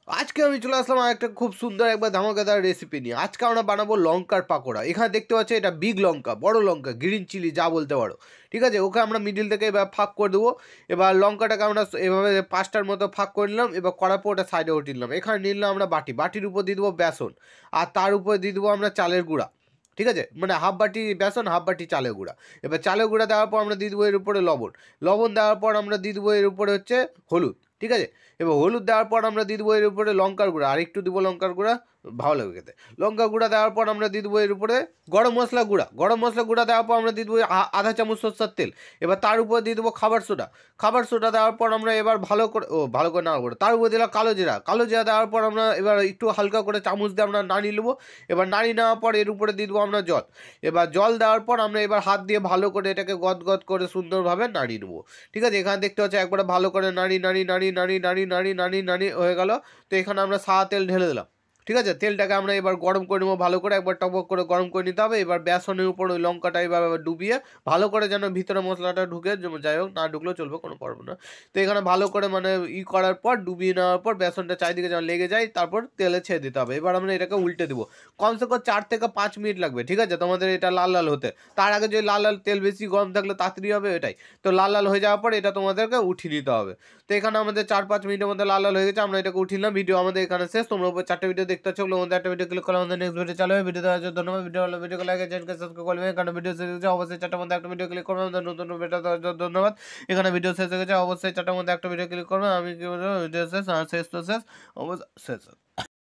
আজকে আমি চলে আসলাম আর একটা খুব সুন্দর একবার ধামাকাদার রেসিপি নিয়ে। আজকে আমরা বানাবো লঙ্কার পাকোড়া। এখানে দেখতে পাচ্ছি এটা বিগ লঙ্কা, বড় লঙ্কা, গ্রিন চিলি যা বলতে পারো। ঠিক আছে, ওকে আমরা মিডিল থেকে এবার ফাঁক করে দেবো। এবার লঙ্কাটাকে আমরা এভাবে 5টার মতো ফাঁক করে নিলাম। এবার করার পর ওটা সাইডে উঠিয়ে নিলাম। এখানে নিলাম আমরা বাটির উপর দিয়ে দেবো বেসন, আর তার উপর দিয়ে দেবো আমরা চালের গুঁড়া। ঠিক আছে, মানে হাফ বাটি বেসন, হাফ বাটি চালের গুঁড়া। এবার চালের গুঁড়া দেওয়ার পর আমরা দিয়ে দেবো এর উপরে লবণ দেওয়ার পর আমরা দিয়ে দেবো এর উপরে হচ্ছে হলুদ। ঠিক আছে, এবার হলুদ দেওয়ার পর আমরা দিয়ে দেবো এর উপরে লঙ্কার গুঁড়া, আর একটু দেবো লঙ্কার গুঁড়া, ভালো লাগে খেতে। লঙ্কা গুঁড়া দেওয়ার পর আমরা দিয়ে দেবো এর উপরে গরম মশলা গুঁড়া দেওয়ার পর আমরা দিয়ে দেবো আধা চামচ সরষের তেল। এবার তার উপর দিয়ে দেবো খাবার সোডা দেওয়ার পর আমরা এবার ভালো করে নাড়া করে তার উপর দিলাম কালো জিরা দেওয়ার পর আমরা এবার একটু হালকা করে চামচ দিয়ে আমরা নাড়িয়ে নেবো। এবার নাড়িয়ে নেওয়ার পর এর উপরে দিয়ে দেবো আমরা জল। এবার জল দেওয়ার পর আমরা এবার হাত দিয়ে ভালো করে এটাকে গদ করে সুন্দরভাবে নাড়িয়ে নেবো। ঠিক আছে, এখানে দেখতে হচ্ছে একবারে ভালো করে নাড়ি হয়ে গেল। তো এখানে আমরা সাদা তেল ঢেলে দিলাম। ঠিক আছে, তেলটাকে আমরা এবার গরম করে নেবো ভালো করে, একবার টক করে গরম করে নিতে হবে। এবার বেসনের উপর ওই লঙ্কাটা এবার ডুবিয়ে ভালো করে যেন ভিতরে মশলাটা ঢুকে, যাই হোক না ঢুকলেও চলবে, কোনো প্রবলেম না। তো এখানে ভালো করে মানে করার পর ডুবিয়ে নেওয়ার পর বেসনটা চারিদিকে যেন লেগে যায়, তারপর তেলে ছেড়ে দিতে হবে। এবার আমরা এটাকে উল্টে দেবো, কমসে কম 4 থেকে 5 মিনিট লাগবে। ঠিক আছে, তোমাদের এটা লাল লাল হতে। তার আগে যদি লাল তেল বেশি গরম থাকলে তাড়াতাড়ি হবে এটাই। তো লাল হয়ে যাওয়ার পর এটা তোমাদেরকে উঠিয়ে নিতে হবে। তো এখানে আমাদের 4-5 মিনিটের মধ্যে লাল হয়ে গেছে, আমরা এটাকে উঠিয়ে নিলাম। ভিডিও আমাদের এখানে শেষ। তোমরা উপর 4টে ভিডিও দেখতে পাচ্ছ, ওগুলো মধ্যে একটা ভিডিও ক্লিক করলে আমাদের নেক্সট ভিডিও চালু হবে। ভিডিও দেওয়ার জন্য ধন্যবাদ। ভিডিও লাইক চ্যানেলকে সাবস্ক্রাইব করবে, কারণ ভিডিও শেষ হয়ে গেছে অবশ্যই 4টার মধ্যে একটা ভিডিও ক্লিক করবে। আমাদের নতুন ভিডিও দেওয়ার জন্য ধন্যবাদ। এখানে ভিডিও শেষ হয়ে গেছে অবশ্যই 4টার মধ্যে একটা ভিডিও ক্লিক করবে। আমি কি বলবো, ভিডিও শেষ, শেষ তো শেষ, অবশ্যই শেষ।